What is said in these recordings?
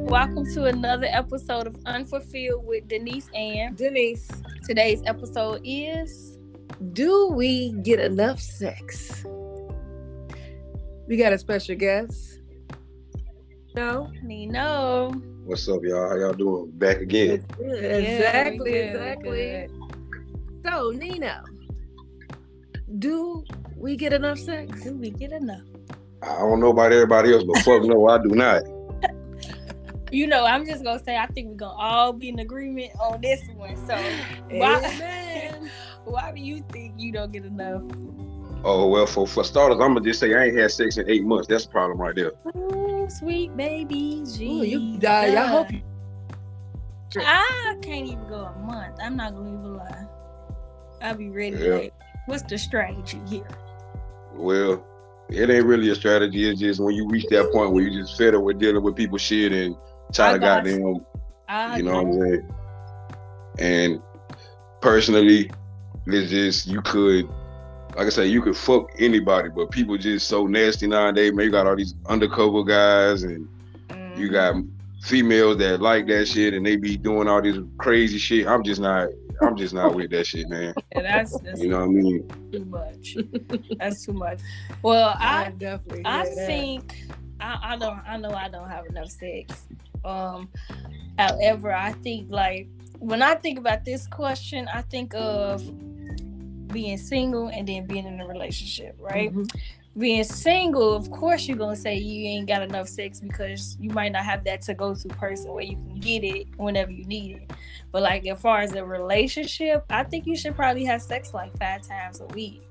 Welcome to another episode of Unfulfilled with Denise and Denise. Today's episode is Do we get enough sex? We got a special guest. No? Nino. What's up, y'all? How y'all doing? Back again. Exactly. Good. So, Nino, do we get enough sex? Do we get enough? I don't know about everybody else, but fuck no, I do not. You know, I'm just gonna say I think we're gonna all be in agreement on this one. So why do you think you don't get enough? Oh well, for starters, I'm gonna just say I ain't had sex in 8 months. That's the problem right there. Oh, sweet baby G. Ooh, you die. I hope you. I can't even go a month. I'm not gonna even lie. I'll be ready. Yeah. Like, what's the strategy here? Well, it ain't really a strategy. It's just when you reach that point where you just fed up with dealing with people's shit and try to goddamn, you know what I'm saying? And personally, it's just you could, like I say, you could fuck anybody, but people just so nasty nowadays. Man, you got all these undercover guys, and you got females that like that shit, and they be doing all this crazy shit. I'm just not with that shit, man. Yeah, that's you know what I mean? Too much. That's too much. Well, I definitely. think I know I don't have enough sex. However, I think like when I think about this question, I think of being single and then being in a relationship, right? Mm-hmm. Being single, of course, you're gonna say you ain't got enough sex because you might not have that to go to person where you can get it whenever you need it. But like as far as a relationship, I think you should probably have sex like 5 times a week.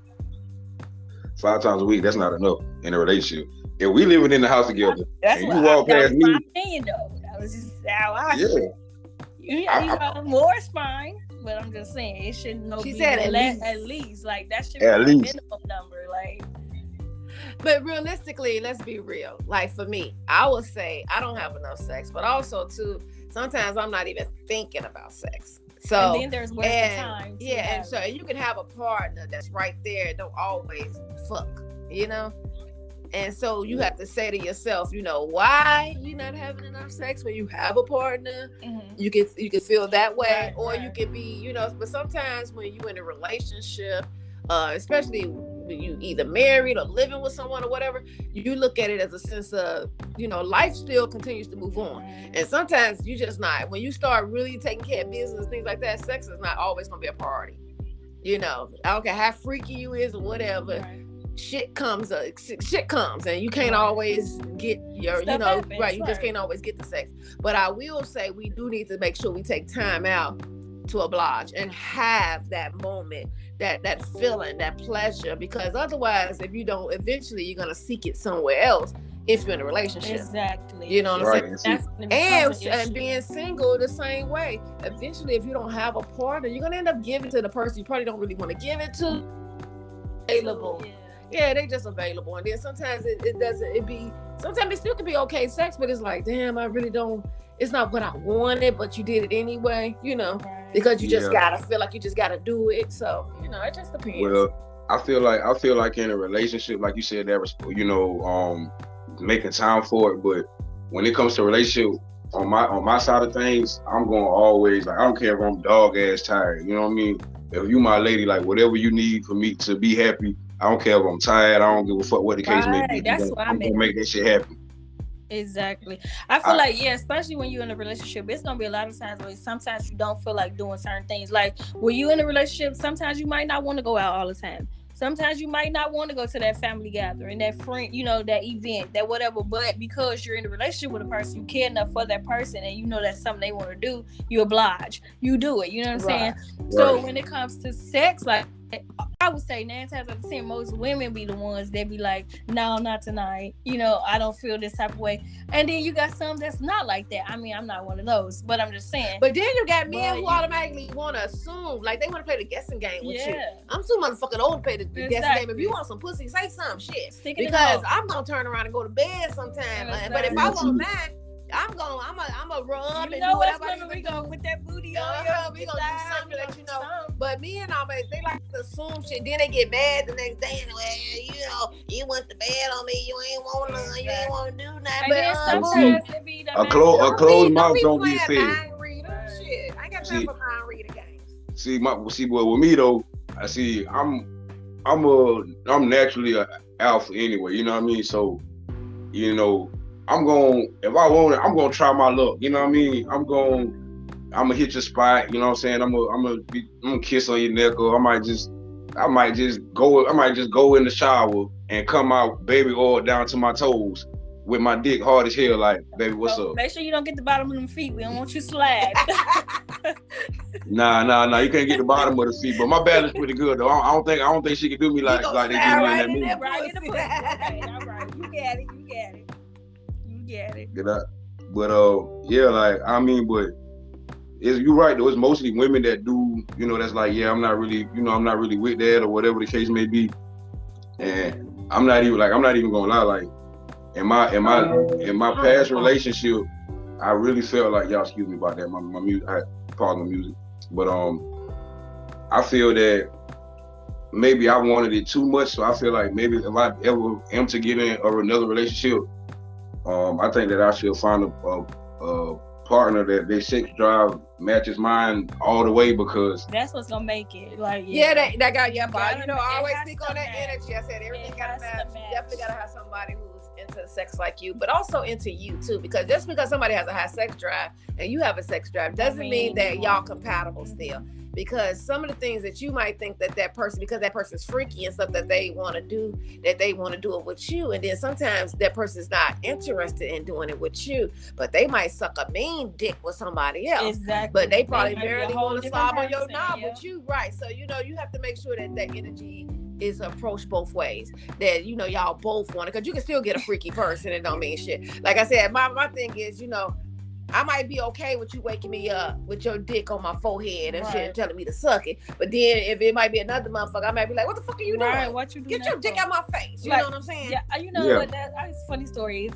5 times a week, that's not enough in a relationship. If we living in the house together, that's and you walk past me, my opinion, though. That was just how I feel. You know, more is fine, but I'm just saying it shouldn't. She said at least like that should be a minimum number, like. But realistically, let's be real. Like for me, I would say I don't have enough sex, but also too, sometimes I'm not even thinking about sex. So and then there's wasted time. Yeah, and so you can have a partner that's right there, don't always fuck, you know. And so you have to say to yourself, you know, why you not having enough sex when you have a partner? Mm-hmm. You can feel that way, or you can be, you know. But sometimes when you in a relationship, especially when you either married or living with someone or whatever, you look at it as a sense of, you know, life still continues to move on. And sometimes you just not. When you start really taking care of business, things like that, sex is not always going to be a priority. You know, I don't care how freaky you is or whatever. Right. Shit comes, and you can't always get your, you know, right. You just can't always get the sex. But I will say we do need to make sure we take time out to oblige and have that moment, that feeling, that pleasure, because otherwise, if you don't, eventually you're gonna seek it somewhere else. If you're in a relationship, exactly, you know what I'm saying. And being being single the same way. Eventually, if you don't have a partner, you're gonna end up giving to the person you probably don't really want to give it to. Available. Yeah, they just available. And then sometimes sometimes it still can be okay sex, but it's like, damn, I really don't, it's not what I wanted, but you did it anyway, you know, because you just gotta feel like you just gotta do it. So, you know, it just depends. Well, I feel like in a relationship, like you said, that was, you know, making time for it. But when it comes to a relationship, on my side of things, I'm going to always, like, I don't care if I'm dog ass tired, you know what I mean? If you my lady, like, whatever you need for me to be happy, I don't care if I'm tired. I don't give a fuck what the case may be. That's what I'm gonna make that shit happen. Exactly. I feel like, especially when you're in a relationship, it's gonna be a lot of times where sometimes you don't feel like doing certain things. Like when you're in a relationship, sometimes you might not want to go out all the time. Sometimes you might not want to go to that family gathering, that friend, you know, that event, that whatever. But because you're in a relationship with a person, you care enough for that person, and you know that's something they want to do, you oblige. You do it. You know what I'm saying? So when it comes to sex, like, I would say 9 times out of 10, most women be the ones that be like, no, not tonight. You know, I don't feel this type of way. And then you got some that's not like that. I mean, I'm not one of those, but I'm just saying. But then you got men who automatically want to assume, like they want to play the guessing game with you. I'm too motherfucking old to play the guessing game. If you want some pussy, say some shit. Because I'm going to turn around and go to bed sometime. But if I want mine, I'm a rub. You know what's gonna we go with that booty on we gonna do something that you know. But me and all they like to assume shit. Then they get mad the next day and well, you know, you went to bed on me. You ain't want none. You ain't want to do nothing. And then sometimes it be the a closed mouth don't get fed. Mind reader. Shit, I ain't got time for mind reader games. See, but with me though, I see I'm naturally an alpha anyway. You know what I mean? So, you know, if I want it, I'm gonna try my luck. You know what I mean? I'm gonna hit your spot. You know what I'm saying? I'm gonna kiss on your neck, or I might just go in the shower and come out baby oil down to my toes with my dick hard as hell, like, baby, what's up? Make sure you don't get the bottom of them feet. We don't want you slide. Nah, you can't get the bottom of the feet. But my balance pretty good though. I don't think she can do me like they do me right in that right in the pussy. Okay, all right. You get it. But yeah, like, I mean, but you're right though. It's mostly women that do, you know, that's like, yeah, I'm not really with that, or whatever the case may be. And I'm not even gonna lie, like, in my past relationship, I really felt like, y'all excuse me about that, my music, I pardon the music, but I feel that maybe I wanted it too much, so I feel like maybe if I ever am to get in or another relationship, I think that I should find a partner that their sex drive matches mine all the way, because that's what's gonna make it. Like, that got your body. You know, I always speak on that energy. I said everything gotta match. You definitely gotta have somebody who's into sex like you, but also into you too. Because just because somebody has a high sex drive and you have a sex drive doesn't mean that y'all compatible still. Because some of the things that you might think that person, because that person's freaky and stuff that they want to do it with you, and then sometimes that person's not interested in doing it with you, but they might suck a mean dick with somebody else. Exactly. But they probably barely want to slob on your knob with you, right? So you know you have to make sure that energy is approached both ways. That you know y'all both want it, because you can still get a freaky person and don't mean shit. Like I said, my thing is, you know, I might be okay with you waking me up with your dick on my forehead and shit, and telling me to suck it. But then if it might be another motherfucker, I might be like, what the fuck are you doing? Right, what you doing? Get your dick out my face. You know what I'm saying? Yeah, you know what? That's a funny story.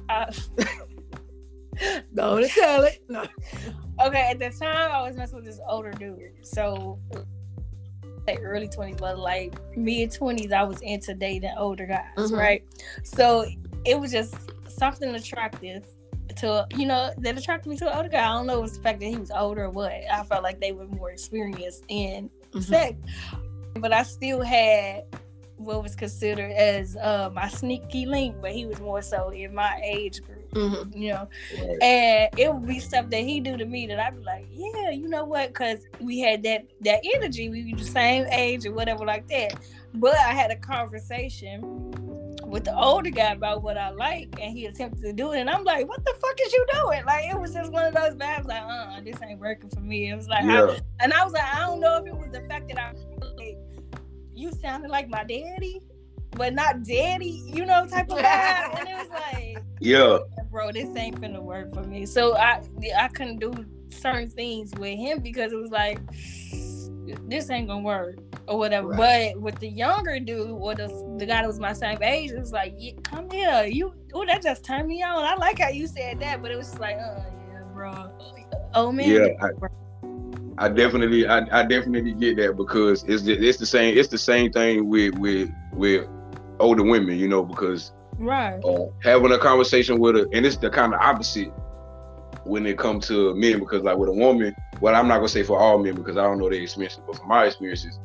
Don't tell it. No. Okay, at the time I was messing with this older dude. So like early 20s, but like mid 20s, I was into dating older guys, right? So it was just something attractive to, you know, that attracted me to an older guy. I don't know if it was the fact that he was older or what. I felt like they were more experienced in sex. But I still had what was considered as my sneaky link, but he was more so in my age group, you know. Right. And it would be stuff that he do to me that I'd be like, yeah, you know what? Because we had that energy. We were the same age or whatever like that. But I had a conversation with the older guy about what I like, and he attempted to do it, and I'm like, what the fuck is you doing? Like, it was just one of those vibes, like, this ain't working for me. It was like, I was like, I don't know if it was the fact that I like, you sounded like my daddy, but not daddy, you know, type of vibe. And it was like, bro, this ain't finna work for me. So I couldn't do certain things with him because it was like, this ain't gonna work or whatever. Right. But with the younger dude or the guy that was my same age, it was like, yeah, come here, that just turned me on. I like how you said that, but it was just like, yeah, bro. Oh man. Yeah, I definitely get that, because it's the same thing with older women, you know, because having a conversation with her, and it's the kind of opposite when it comes to men, because like with a woman, well, I'm not gonna say for all men because I don't know their experiences, but from my experiences,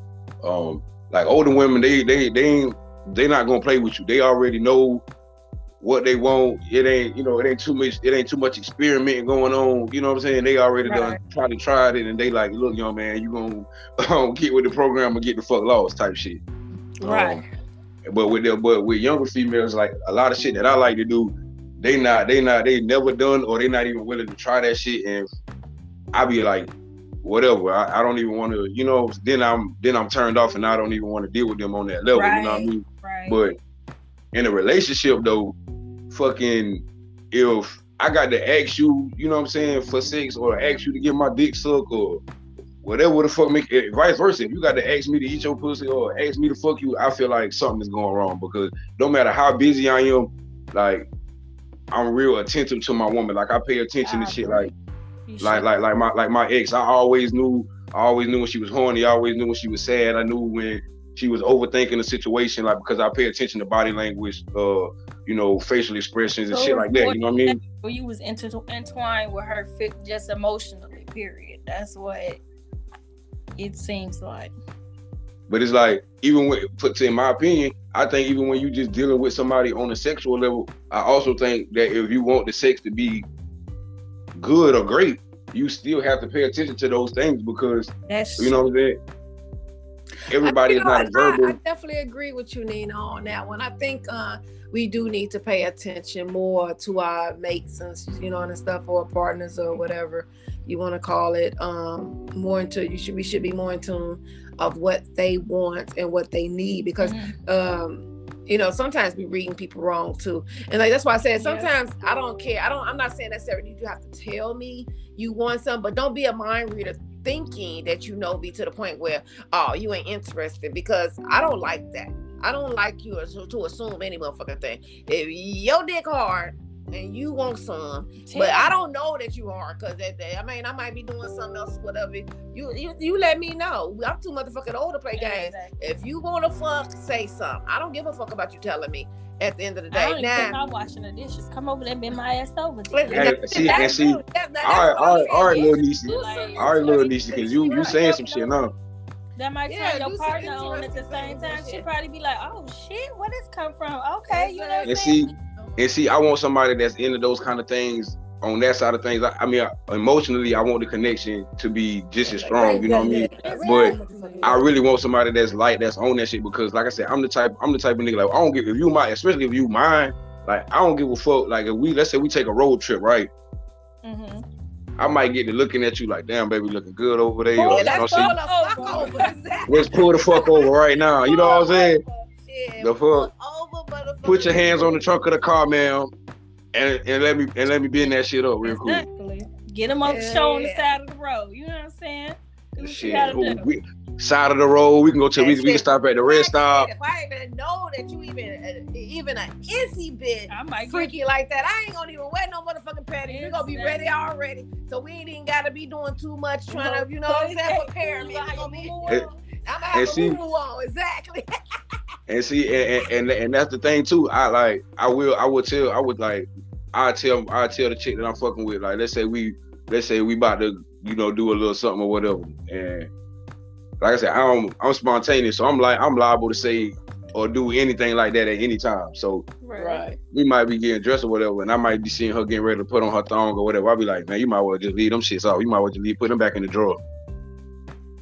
like older women, they not gonna play with you. They already know what they want. It ain't too much experimenting going on. You know what I'm saying? They already done tried it, and they like, look, young man, you gonna get with the program and get the fuck lost type shit. Right. But with younger females, like a lot of shit that I like to do, they never done, or they not even willing to try that shit, and I be like, whatever. I don't even want to, you know. Then I'm turned off, and I don't even want to deal with them on that level. You know what I mean? Right. But in a relationship, though, fucking, if I got to ask you, you know what I'm saying, for sex, or ask you to get my dick sucked, or whatever the fuck, vice versa. If you got to ask me to eat your pussy or ask me to fuck you, I feel like something is going wrong, because no matter how busy I am, like, I'm real attentive to my woman. Like, I pay attention to shit. Like my ex, I always knew when she was horny. I always knew when she was sad. I knew when she was overthinking the situation, like, because I pay attention to body language, facial expressions and shit like that. You know what I mean? Where you was entwined with her just emotionally, period. That's what it seems like. But it's like, even in my opinion, I think even when you just dealing with somebody on a sexual level, I also think that if you want the sex to be good or great, you still have to pay attention to those things, because you know what I'm saying? Everybody is not a verbal. I definitely agree with you, Nino, on that one. I think we do need to pay attention more to our mates and stuff, or partners, or whatever you want to call it. More into we should be more in tune of what they want and what they need, because sometimes we reading people wrong too, and like that's why I said sometimes I don't care. I'm not saying necessarily you have to tell me you want something, but don't be a mind reader thinking that me to the point where you ain't interested, because I don't like that. I don't like you to assume any motherfucking thing. If your dick hard and you want some, but I don't know that you are, because I might be doing something else, whatever. You let me know. I'm too motherfucking old to play games. Exactly. If you want to fuck, say something. I don't give a fuck about you telling me. At the end of the day, I don't even think I'm washing the dishes. Come over there and bend my ass over. All right, little niece. All right, little niece, because you saying some shit now. That might turn your partner on at the same time. She'll probably be like, "Oh shit, where this come from?" Okay, you know what I'm saying? And see, I want somebody that's into those kind of things on that side of things. I mean, emotionally, I want the connection to be just as strong. You know what I mean? But I really want somebody that's on that shit, because, like I said, I'm the type of nigga, like, I don't give, especially if you mine, like, I don't give a fuck. Like, if let's say we take a road trip, right? Mm-hmm. I might get to looking at you like, damn, baby, looking good over there. Let's pull the fuck over right now. You know what I'm saying? Yeah, the fuck. Put your hands on the trunk of the car, man, and let me bend that shit up real quick. Exactly. Get them on the show on the side of the road. You know what I'm saying? Side of the road. We can go to. We can stop at the rest stop. If I even know that you even an issy bit freaky like that, I ain't gonna even wear no motherfucking panties. We're gonna be ready already, so we ain't even gotta be doing too much trying to, prepare me. I'm gonna have a move on, exactly. And see, and that's the thing too. I'll tell the chick that I'm fucking with, like, let's say we about to, do a little something or whatever. And like I said, I'm spontaneous, so I'm liable to say or do anything like that at any time. So we might be getting dressed or whatever, and I might be seeing her getting ready to put on her thong or whatever. I'll be like, man, you might well just leave them shits off. You might well just put them back in the drawer.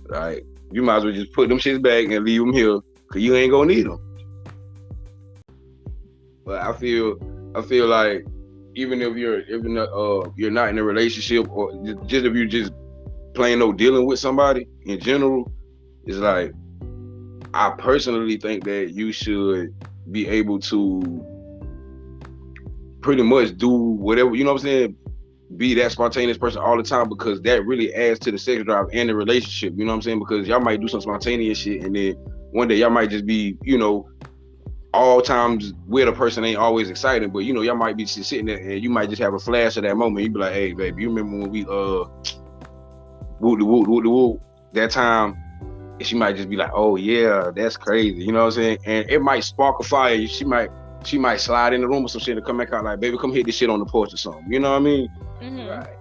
Right? You might as well just put them shits back and leave them here, cause you ain't gonna need them. But I feel like even if you're not in a relationship, or just if you're just plain old dealing with somebody in general, it's like, I personally think that you should be able to pretty much do whatever, you know what I'm saying? Be that spontaneous person all the time, because that really adds to the sex drive and the relationship, you know what I'm saying? Because y'all might do some spontaneous shit, and then one day y'all might just be, all times with a person ain't always exciting, but y'all might be just sitting there and you might just have a flash of that moment. You be like, hey, baby, you remember when we woo that time? And she might just be like, oh yeah, that's crazy, you know what I'm saying? And it might spark a fire. She might slide in the room or some shit and come back out like, baby, come hit this shit on the porch or something. You know what I mean? Mm-hmm. Right.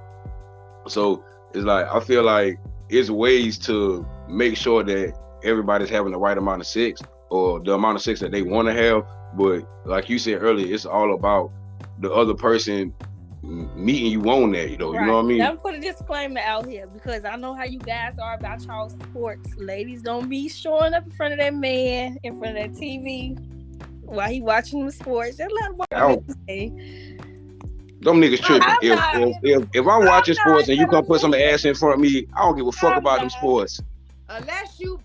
So it's like, I feel like it's ways to make sure that everybody's having the right amount of sex, or the amount of sex that they want to have. But like you said earlier, it's all about the other person meeting you on that, you know what I mean? I'm put a disclaimer out here, because I know how you guys are about y'all sports. Ladies don't be showing up in front of that man, in front of that TV, while he watching the sports. Just let him say. Them niggas tripping. If I'm watching sports and you come put some ass in front of me, I don't give a fuck about them sports. Unless you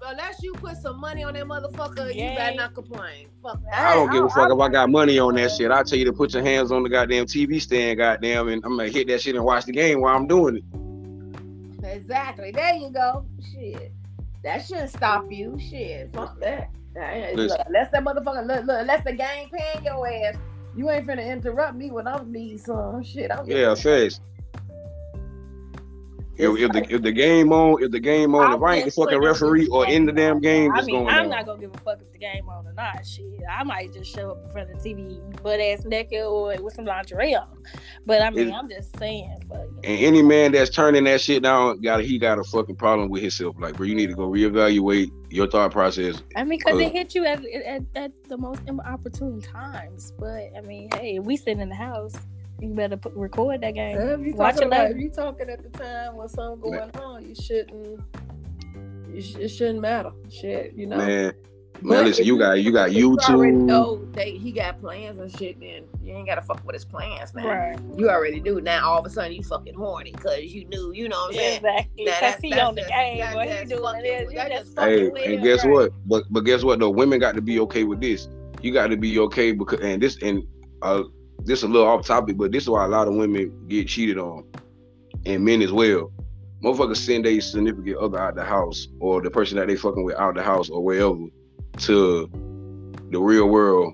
put some money on that motherfucker, you better not complain. Fuck that. I don't give a fuck if I got money on that shit. I tell you to put your hands on the goddamn TV stand, goddamn, and I'm gonna hit that shit and watch the game while I'm doing it. Exactly. There you go. Shit. That shouldn't stop you. Shit. Fuck that. Look, unless that motherfucker look, unless the game paying your ass, you ain't finna interrupt me when I'm needing some shit. Yeah, face. If the game on, if I ain't the fucking referee or in the damn game, it's going I'm down. not gonna give a fuck if the game on or not. Shit, I might just show up in front of the TV, butt ass naked or with some lingerie on. But I mean, I'm just saying. And any man that's turning that shit down, he got a fucking problem with himself. Like, bro, you need to go reevaluate your thought process. I mean, because it hit you at the most inopportune times. But I mean, hey, we sitting in the house. You better record that game. If you talking at the time when something going on, it shouldn't matter. Shit, you know. Man, listen, you got YouTube. You already know he got plans and shit. Then you ain't gotta fuck with his plans, man. Right. You already do. Now all of a sudden you fucking horny because you knew. You know what I'm saying? Exactly. Because he on the game. What he doing is you just fucking with him. And guess what? But guess what though? Women got to be okay with this. You got to be okay because this a little off topic, but this is why a lot of women get cheated on, and men as well. Motherfuckers send their significant other out the house, or the person that they fucking with out the house or wherever, to the real world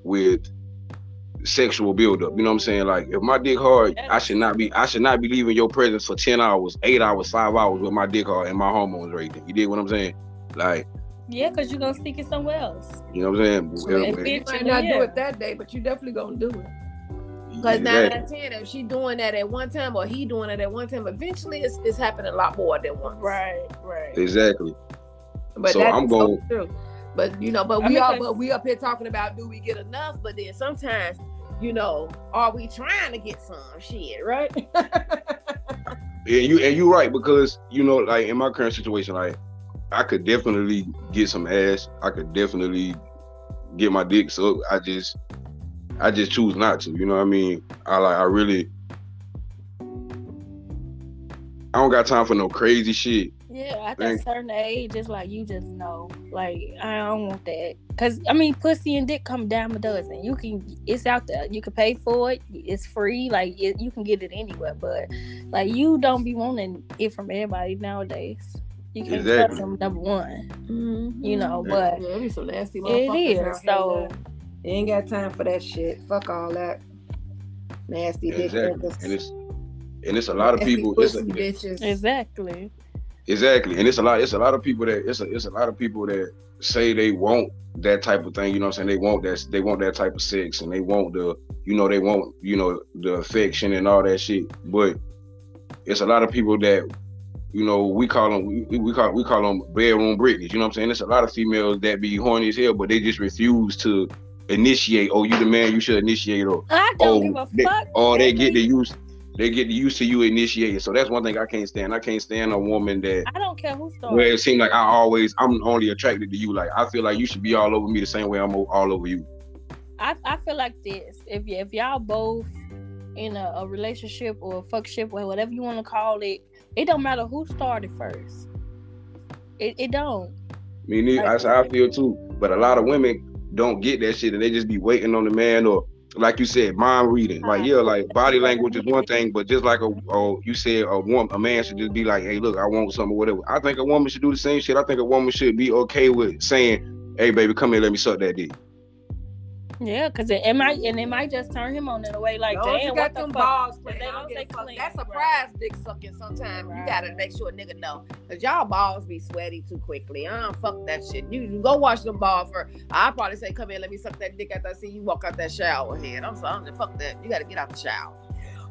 with sexual buildup. You know what I'm saying? Like, if my dick hard, I should not be leaving your presence for 10 hours, 8 hours, 5 hours with my dick hard and my hormones raging. You dig what I'm saying? Like, yeah, because you're gonna stick it somewhere else. You know what I'm saying? You might not do it that day, but you definitely gonna do it. Because 9 out of 10, if she doing that at one time or he doing it at one time, eventually it's happening a lot more than once. Right. Exactly. But so that's I'm going. So true. But we up here talking about, do we get enough? But then sometimes, are we trying to get some shit, right? And you right, because like in my current situation, like I could definitely get some ass. I could definitely get my dick sucked. I just choose not to. You know what I mean? I don't got time for no crazy shit. Yeah, at a certain age, it's like you just know, like I don't want that. Cause I mean, pussy and dick come dime a dozen. It's out there. You can pay for it. It's free. Like you can get it anywhere. But like you don't be wanting it from everybody nowadays. You can't trust them, number one. Mm-hmm. But be some nasty motherfuckers. It is. So you ain't got time for that shit. Fuck all that nasty dick. And it's a lot of people. Bitches. Exactly. And it's a lot of people that say they want that type of thing, you know what I'm saying? They want that type of sex, and they want the affection and all that shit. But it's a lot of people that, we call them bedroom Britneys, you know what I'm saying? There's a lot of females that be horny as hell, but they just refuse to initiate. Oh, you the man, you should initiate. Or I don't give a fuck. They get the use to you initiating. So that's one thing I can't stand. I can't stand a woman that I don't care who starts. Where it seems like I'm only attracted to you. Like I feel like you should be all over me the same way I'm all over you. I feel like this. If y'all both in a relationship or a fuckship or whatever you want to call it, it don't matter who started first. It don't. Me neither. That's how I feel too. But a lot of women don't get that shit, and they just be waiting on the man, or like you said, mind reading. Like like body language is one thing, but just like you said, a man should just be like, hey, look, I want something or whatever. I think a woman should do the same shit. I think a woman should be okay with saying, hey, baby, come here, let me suck that dick. Yeah, because it might just turn him on in a way like, damn, you got them balls they don't say clean. That surprise dick sucking sometimes. Right. You gotta make sure a nigga know, because y'all balls be sweaty too quickly. Fuck that shit. You go wash them balls first. I probably say, come here, let me suck that dick after I see you walk out that shower head. I'm sorry, fuck that. You gotta get out the shower.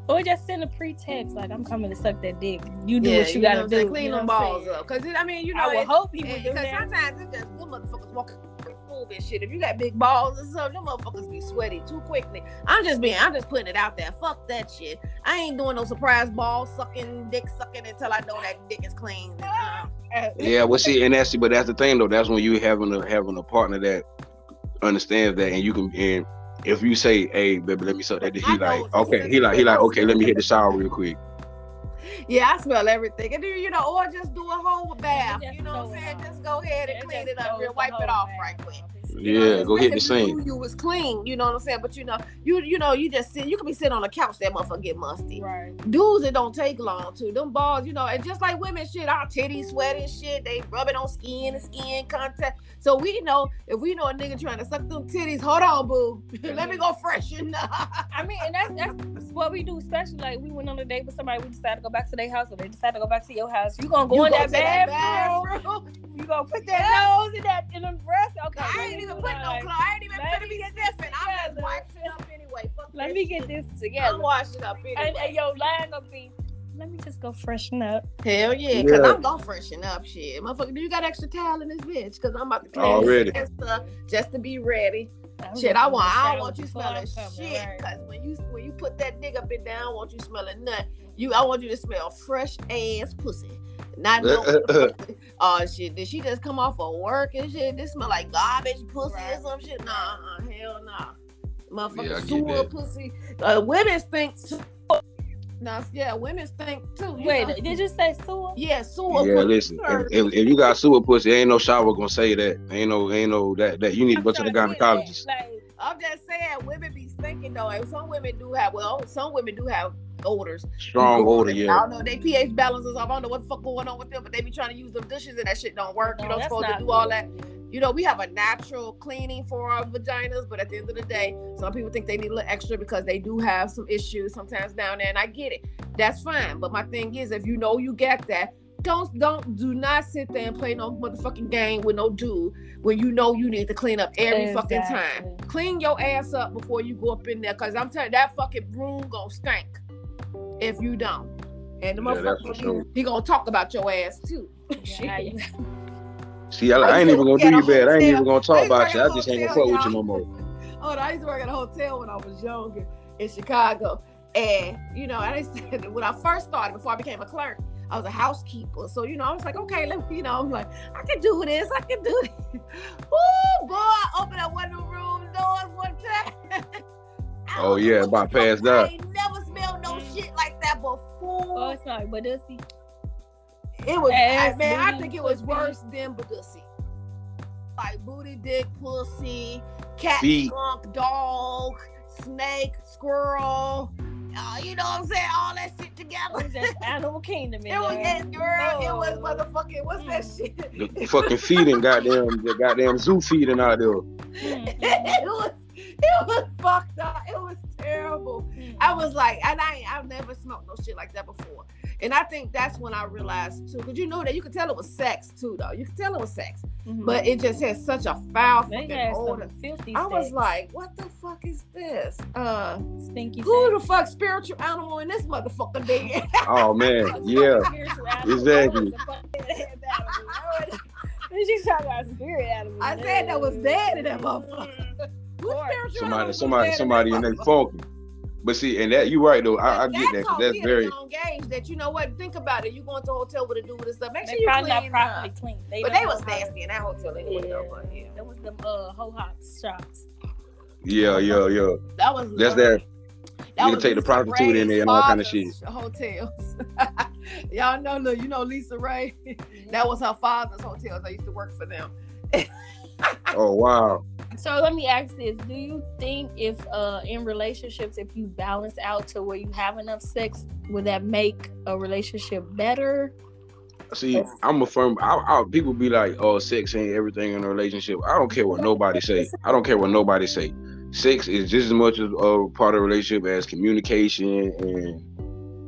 Or just send a pretext like, I'm coming to suck that dick. You do what you gotta do. Clean them balls up. Because I would hope he would do that. Sometimes it's just good motherfuckers walking and shit. If you got big balls or something, them motherfuckers be sweaty too quickly. I'm just putting it out there. Fuck that shit. I ain't doing no surprise ball sucking, dick sucking until I know that dick is clean. Yeah, well, see, but that's the thing though. That's when you having a partner that understands that, and you can. And if you say, "Hey, baby, let me suck that dick," he like, okay, he like, okay, let me hit the shower real quick. Yeah, I smell everything. And or just do a whole bath. You know what I'm saying? Just go ahead and clean it up real, wipe it off right quick. Yeah, go hit the sink. You was clean, you know what I'm saying? But you just sit. You can be sitting on the couch, that motherfucker get musty. Right. Dudes, it don't take long to. Them balls, and just like women, shit, our titties sweating shit. They rub it on skin and skin contact. So we know, if we know a nigga trying to suck them titties, hold on, boo. Let me go freshen up. I mean, and that's what we do, especially like we went on a date with somebody, we decided to go back to their house, or they decided to go back to your house. You gonna go in that bathroom. You gonna put that nose in the breast. Okay, I ain't even put no clothes. I ain't even finna be sniffing. I'm just washing up anyway. Let me get this together. I'm washing up anyway. And your line gonna be, let me just go freshen up. Hell yeah, because I'm gonna freshen up. Shit, motherfucker, do you got extra towel in this bitch? Because I'm about to clean this stuff just to be ready. Shit, I don't want you smelling shit. Because when you put that dick up and down, I want you smelling nut. I want you to smell fresh ass pussy. Not no shit. Did she just come off of work and shit? This smell like garbage pussy or some shit? Nah, hell nah. Motherfucker, sewer pussy. Women stink too. Nah, yeah, women stink too. Wait, did you say sewer? Yeah, sewer. Yeah, listen. If you got sewer pussy, ain't no shower gonna say that. Ain't no that you need to go to the gynecologist. I'm just saying, women be stinking though. And some women do have odors. Strong odor, yeah. I don't know, they pH balances. I don't know what the fuck going on with them, but they be trying to use them dishes and that shit don't work. You don't supposed to do all that. You know, we have a natural cleaning for our vaginas, but at the end of the day, some people think they need a little extra because they do have some issues sometimes down there, and I get it. That's fine. But my thing is, if you know you get that, do not sit there and play no motherfucking game with no dude when you know you need to clean up every fucking time. Clean your ass up before you go up in there, because I'm telling you, that fucking room gonna stink if you don't. And the motherfucker, he gonna talk about your ass too. See, I ain't even gonna do you bad. I ain't even gonna talk about you. I just ain't gonna fuck with you no more. Oh, I used to work at a hotel when I was younger in Chicago. And, you know, when I first started, before I became a clerk, I was a housekeeper. So, you know, I was like, okay, I'm like, I can do this. Ooh, boy, I opened up one of the room doors one time. Oh, yeah, about passed out. I ain't never smelled no shit like that before. Oh, sorry, but does he? It was, I think it was worse than Badussy. Like booty, dick, pussy, cat, skunk, dog, snake, squirrel. You know what I'm saying? All that shit together. It was just animal kingdom. It was that girl. It was motherfucking. What's that shit? The fucking feeding, goddamn zoo feeding out there. It was fucked up. It was terrible. I was like, I've never smelled no shit like that before. And I think that's when I realized too, because you know that you could tell it was sex too, though. You could tell it was sex, but it just had such a foul fucking odor. I was like, what the fuck is this? Stinky. Who the fuck spiritual animal in this motherfucker dead? Oh man, yeah, exactly. She's talking about spirit animal. I said that was dead in that motherfucker. Somebody in that funky. But see, and that you right though. I get that. That's very engaged. That you know what? Think about it. You going to a hotel with a dude and stuff. Make sure you probably clean not properly clean. But they was nasty in that hotel anyway. Yeah. That was the ho hop shots. Yeah. That's that. You can take the prostitute in there and all kind of shit. Hotels. Y'all know, you know Lisa Ray. That was her father's hotels. I used to work for them. Oh wow. So let me ask this: do you think if in relationships, if you balance out to where you have enough sex, would that make a relationship better? See, I'm a firm. People be like, "Oh, sex ain't everything in a relationship." I don't care what nobody say. Sex is just as much a part of a relationship as communication and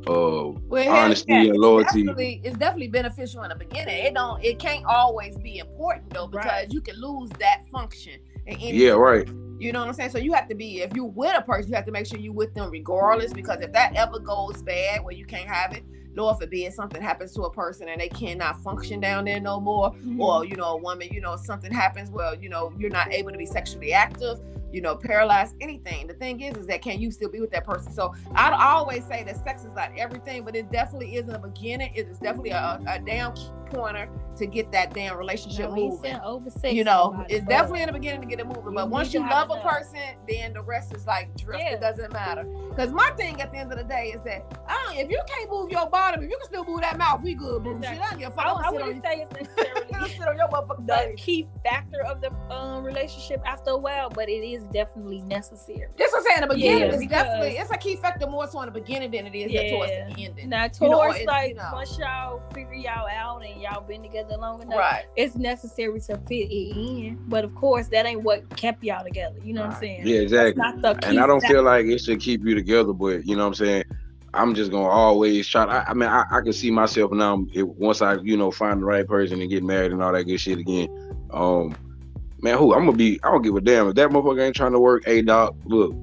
honesty and loyalty. It's definitely beneficial in the beginning. It can't always be important though, because you can lose that function. Right. You know what I'm saying? So you have to be, if you with a person, you have to make sure you with them regardless, because if that ever goes bad where you can't have it, Lord forbid something happens to a person and they cannot function down there no more, or you know, a woman, you know, something happens where, you know, you're not able to be sexually active, you know, paralyzed, anything. The thing is that can you still be with that person? So I always say that sex is not everything, but it definitely is in the beginning. It is definitely a damn key pointer to get that damn relationship moving. You know, it's definitely in the beginning to get it moving, but once you love a person, then the rest is like drift. It doesn't matter. Because my thing at the end of the day is that if you can't move your bottom, if you can still move that mouth, we good, boo. Exactly. I wouldn't say it's necessarily sit on your motherfucking the key factor of the relationship after a while, but it is definitely necessary. That's what I'm saying. In the beginning, it's a key factor more so in the beginning than it is towards the ending. Now towards once y'all figure y'all out and y'all been together long enough, right, it's necessary to fit it in. But of course, that ain't what kept y'all together. You know what I'm saying? Yeah, exactly. That's not the and I don't factor. feel like it should keep you together, but you know what I'm saying. I'm just gonna always try. I mean, I can see myself now. Once I, find the right person and get married and all that good shit again. Man, I don't give a damn if that motherfucker ain't trying to work. Hey, dog, look,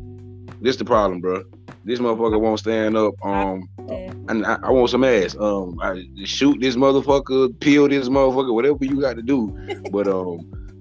this the problem, bro. This motherfucker won't stand up. And I want some ass. I shoot this motherfucker, peel this motherfucker, whatever you got to do. But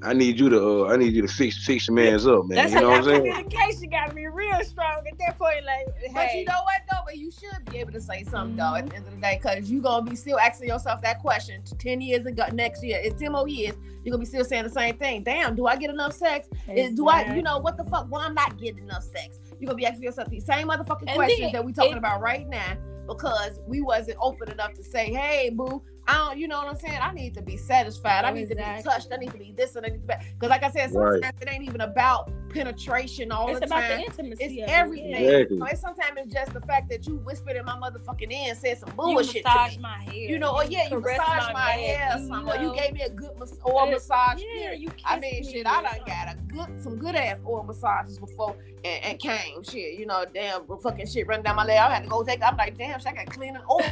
I need you to fix your man's up, man. That's you know how what I'm saying? communication got to be real strong at that point. Like, but hey. you know what though? But you should be able to say something though at the end of the day, because you gonna be still asking yourself that question 10 years ago, next year, in 10 more years, you're gonna be still saying the same thing. Damn, do I get enough sex? Exactly. Do I, what the fuck? Well, I'm not getting enough sex. You're gonna be asking yourself these same motherfucking questions that we talking about right now, because we wasn't open enough to say, hey, boo, I don't, you know what I'm saying? I need to be satisfied. I need to be touched. I need to be this and I need to be, because like I said, sometimes it ain't even about penetration all the time. It's about the intimacy. It's everything. Exactly. Sometimes it's just the fact that you whispered in my motherfucking ear and said some bullshit. You massage my hair. You massage my hair. Or you gave me a good massage. Yeah, I mean, shit, I done got some good ass oil massages before and came. Shit, damn fucking shit running down my leg. I had to go take. I'm like, damn, shit, I got clean and oil.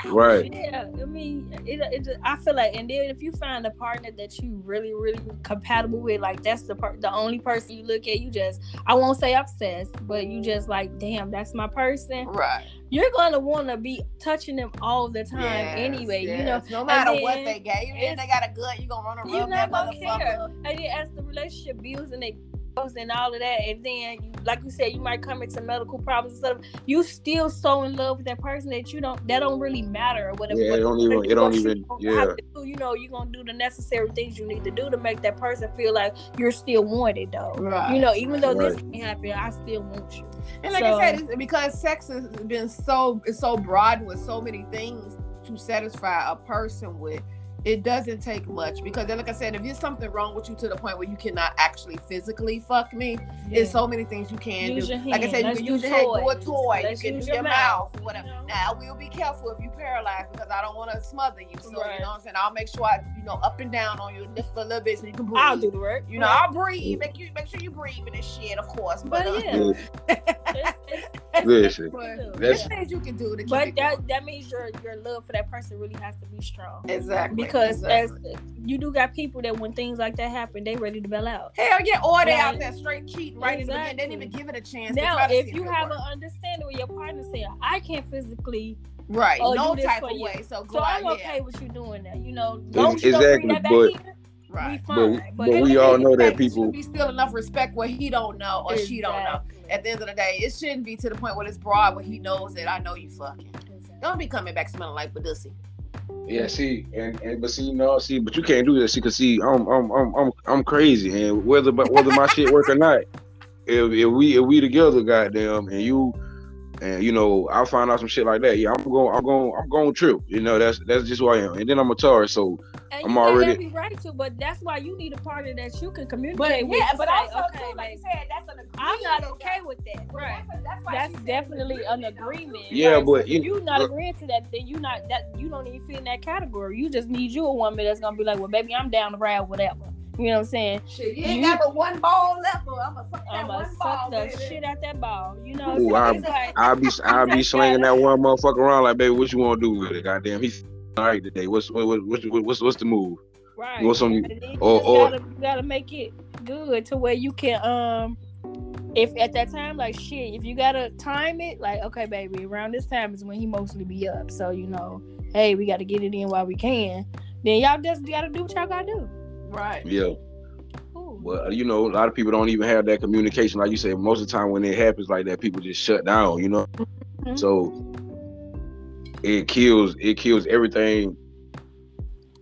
Right. Yeah, I mean, I feel like, and then if you find a partner that you really, really compatible with, like that's the only person you look at, you just, I won't say obsessed, but you just like, damn, that's my person. Right. You're gonna want to be touching them all the time anyway. No matter what they got, even if they got a gut, you gonna run around. You're not gonna care. And then as the relationship builds and they and all of that, and then like you said, you might come into medical problems and stuff. You still so in love with that person that that don't really matter or whatever. Yeah, it don't even. Have to do, you're gonna do the necessary things you need to do to make that person feel like you're still wanted, though. Right. Even though this ain't happen, I still want you. And like I said, it's because sex has been so broad with so many things to satisfy a person with. It doesn't take much, because like I said, if there's something wrong with you to the point where you cannot actually physically fuck me, there's so many things you can do. Like I said, you can use your hand, do a toy, you can do your mouth, whatever. Now, I will be careful if you paralyzed, because I don't want to smother you. So, you know what I'm saying? I'll make sure I, up and down on you, lift a little bit so you can breathe. I'll do the work. I'll breathe. Make sure you breathe in this shit, of course. But listen, there's things you can do to keep it that means your love for that person really has to be strong. Exactly. Because as you do got people that when things like that happen, they ready to bail out. Hell yeah, or they out there straight cheating right in the beginning. They didn't even give it a chance. Now, if you have an understanding with your partner saying, I can't physically no type of way, so I'm okay with you doing that. Exactly, right. But we all know that people should be still enough respect where he don't know or she don't know. At the end of the day, it shouldn't be to the point where it's broad where he knows that I know you fucking. Don't be coming back smelling like Badussy. Yeah, but you can't do that. Because I'm crazy, and whether my shit work or not, if we together, goddamn, and I'll find out some shit like that. Yeah, I'm going trip. That's just who I am. And then I'm a Taurus, so and I'm already every right to. But that's why you need a partner that you can communicate with. But also okay, too, like you said, that's an agreement. I'm not okay with that. Right. That's definitely an agreement. Yeah, right? but so if you're not agreeing to that, then you don't even fit in that category. You just need you a woman that's gonna be like, well, baby, I'm down the ride, whatever. You know what I'm saying? Shit, you ain't got but one ball left, or I'm gonna suck the shit out that ball. You know what I'm saying? I'll be slinging that one motherfucker around like, baby, what you want to do with it? Goddamn, he's all right today. What's the move? Right. You want some? You gotta make it good to where you can if at that time, like shit, if you gotta time it, like okay, baby, around this time is when he mostly be up. So hey, we gotta get it in while we can. Then y'all just gotta do what y'all gotta do. Right. Yeah. Well, a lot of people don't even have that communication. Like you said, most of the time when it happens like that, people just shut down, Mm-hmm. So it kills everything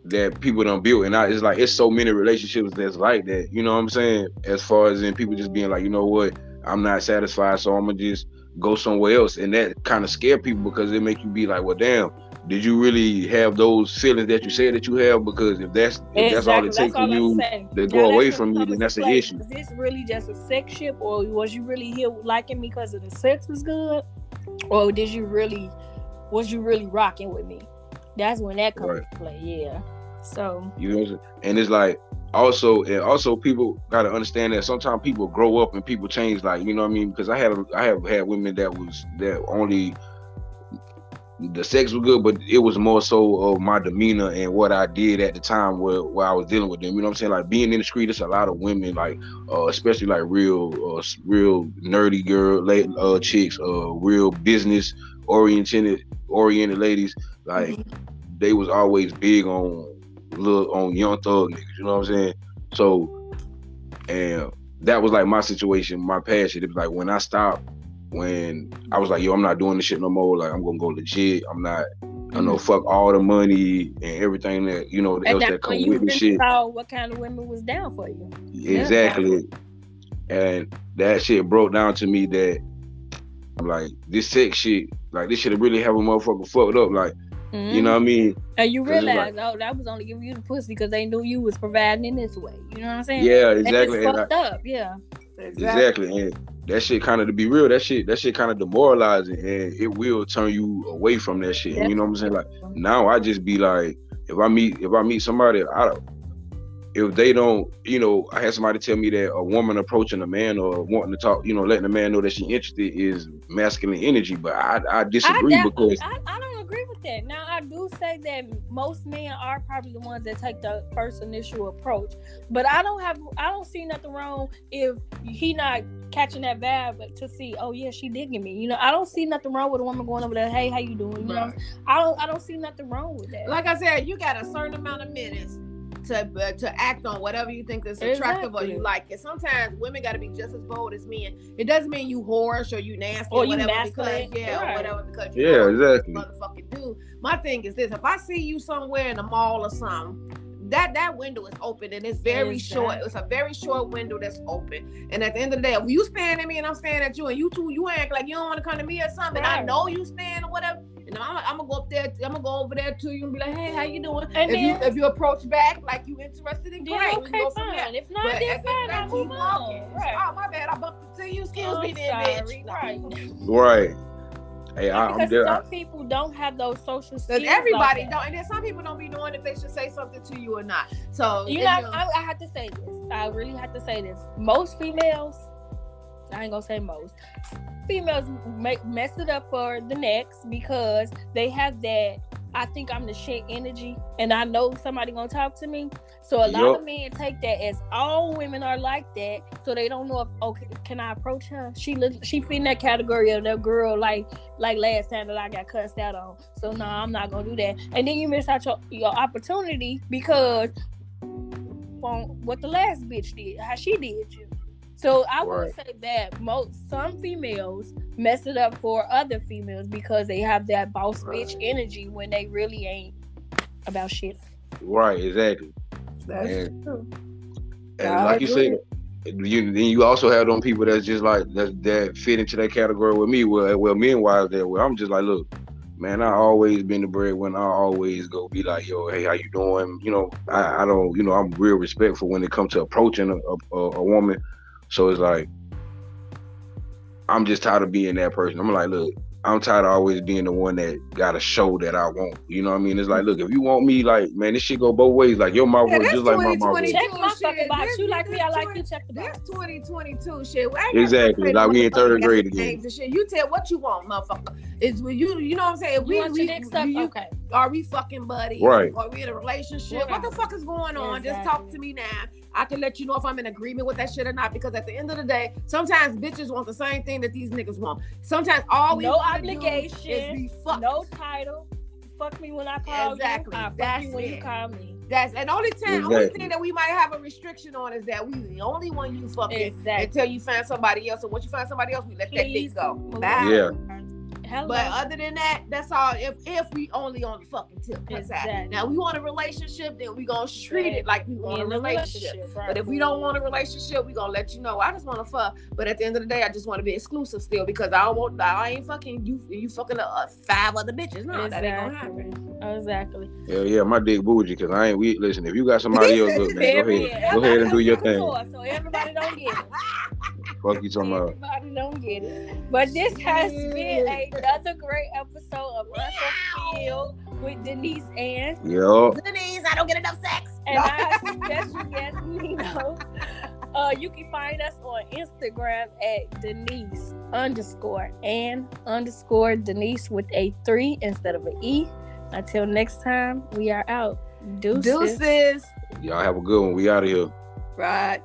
that people done built. And it's like, it's so many relationships that's like that, you know what I'm saying? As far as in people just being like, you know what, I'm not satisfied, so I'm gonna just go somewhere else. And that kind of scare people, because it make you be like, well, damn, did you really have those feelings that you said that you have? Because if that's all it takes for you to go away from me, then that's an issue. Is this really just a sex ship, or was you really here liking me because of the sex was good, or was you really rocking with me? That's when that comes to play. Yeah. So you know, and it's like also people gotta understand that sometimes people grow up and people change. Like, you know what I mean? Because I have had women that only the sex was good, but it was more so of my demeanor and what I did at the time where I was dealing with them. You know what I'm saying? Like, being in the street, it's a lot of women, like especially like real nerdy chicks, real business oriented ladies. Like, they was always big on young thug niggas. You know what I'm saying? So, and that was like my situation, my passion. It was like when I was like, yo, I'm not doing this shit no more. Like, I'm gonna go legit. I'm not. I know, fuck all the money and everything that else that come with the shit. Saw what kind of women was down for you. Exactly, and that shit broke down to me that I'm like, this sex shit, like, this shit really have a motherfucker fucked up. Like, you know what I mean? And you realize, that was only giving you the pussy because they knew you was providing in this way. You know what I'm saying? Yeah, exactly. And it's fucked up. Yeah. Exactly. And that shit kind of, to be real, that shit kind of demoralizing, and it will turn you away from that shit. And you know what I'm saying? Like, now I just be like, if I meet somebody, if they don't, I had somebody tell me that a woman approaching a man or wanting to talk, letting a man know that she's interested is masculine energy, but I disagree because I don't agree with that. Now, I do say that most men are probably the ones that take the first initial approach, but I don't see nothing wrong if he not catching that vibe to see, oh yeah, she digging me. I don't see nothing wrong with a woman going over there, hey, how you doing? I don't see nothing wrong with that. Like I said, you got a certain amount of minutes to act on whatever you think is attractive or you like it. Sometimes women got to be just as bold as men. It doesn't mean you whorish or you nasty or whatever, because because you exactly motherfucking do. My thing is this: if I see you somewhere in the mall or something, that window is open and it's very short. It's a very short window that's open. And at the end of the day, if you staring at me and I'm staring at you, and you act like you don't want to come to me or something, and I know you staring or whatever, and I'm gonna go up there. I'm gonna go over there to you and be like, "Hey, how you doing?" And if you approach back like you interested in, great. Okay, fine. If not, then fine. I'll move on. Right. Oh, my bad. I bumped into you. Excuse me, then, bitch. Right. Hey, because some people don't have those social skills. Everybody don't, and then some people don't be knowing if they should say something to you or not. So I have to say this. I really have to say this. Most females, I ain't gonna say most. Females mess it up for the next because they have that I think I'm the shit energy and I know somebody gonna talk to me. So a lot of men take that as all women are like that. So they don't know if, okay, can I approach her? She fit in that category of that girl like last time that I got cussed out on. So no, I'm not gonna do that. And then you miss out your opportunity because from what the last bitch did, how she did you. So I would say that some females mess it up for other females because they have that boss bitch energy when they really ain't about shit. Right, exactly. That's true. And like you said, you also have them people that's just like that fit into that category with me. Well, men-wise, where I'm just like, look, man, I always been the breadwinner. I always go be like, yo, hey, how you doing? I don't, I'm real respectful when it comes to approaching a woman. So it's like, I'm just tired of being that person. I'm like, look, I'm tired of always being the one that got to show that I want. You know what I mean? It's like, look, if you want me, like, man, this shit go both ways. Like, your mouth works just like my mouth works. Check my fucking box. You like me, I like you. Check the box. That's 2022 shit. Exactly. Like we in third grade again. You tell what you want, motherfucker. It's when you know what I'm saying? Okay. Are we fucking buddies? Right. Are we in a relationship? What the fuck is going on? Exactly. Just talk to me now. I can let you know if I'm in agreement with that shit or not. Because at the end of the day, sometimes bitches want the same thing that these niggas want. Sometimes all we want to do is be fucked. No title. Fuck me when I call you. I fuck you when you call me. That's and only thing that we might have a restriction on is that we the only one you fucking until you find somebody else. And once you find somebody else, we let that dick go. Bye. Yeah. Hello. But other than that, that's all. If we only on the fucking tip. Exactly. Now we want a relationship, then we gonna treat it like we want a relationship. Right. But if we don't want a relationship, we gonna let you know. I just want to fuck. But at the end of the day, I just want to be exclusive still because I ain't fucking you. You fucking 5 other bitches. No, that ain't gonna happen. Exactly. Yeah, my dick bougie because I ain't weak. Listen, if you got somebody else, look, man, go ahead and do your thing. So everybody don't get it. Fuck you talking about? Everybody don't get it. But this has been another great episode of Unfulfilled with Denise and Denise, I don't get enough sex. And our special guest, Nino. You can find us on Instagram at Denise_and_Denise with a 3 instead of an E. Until next time, we are out. Deuces. Y'all have a good one. We out of here. Right.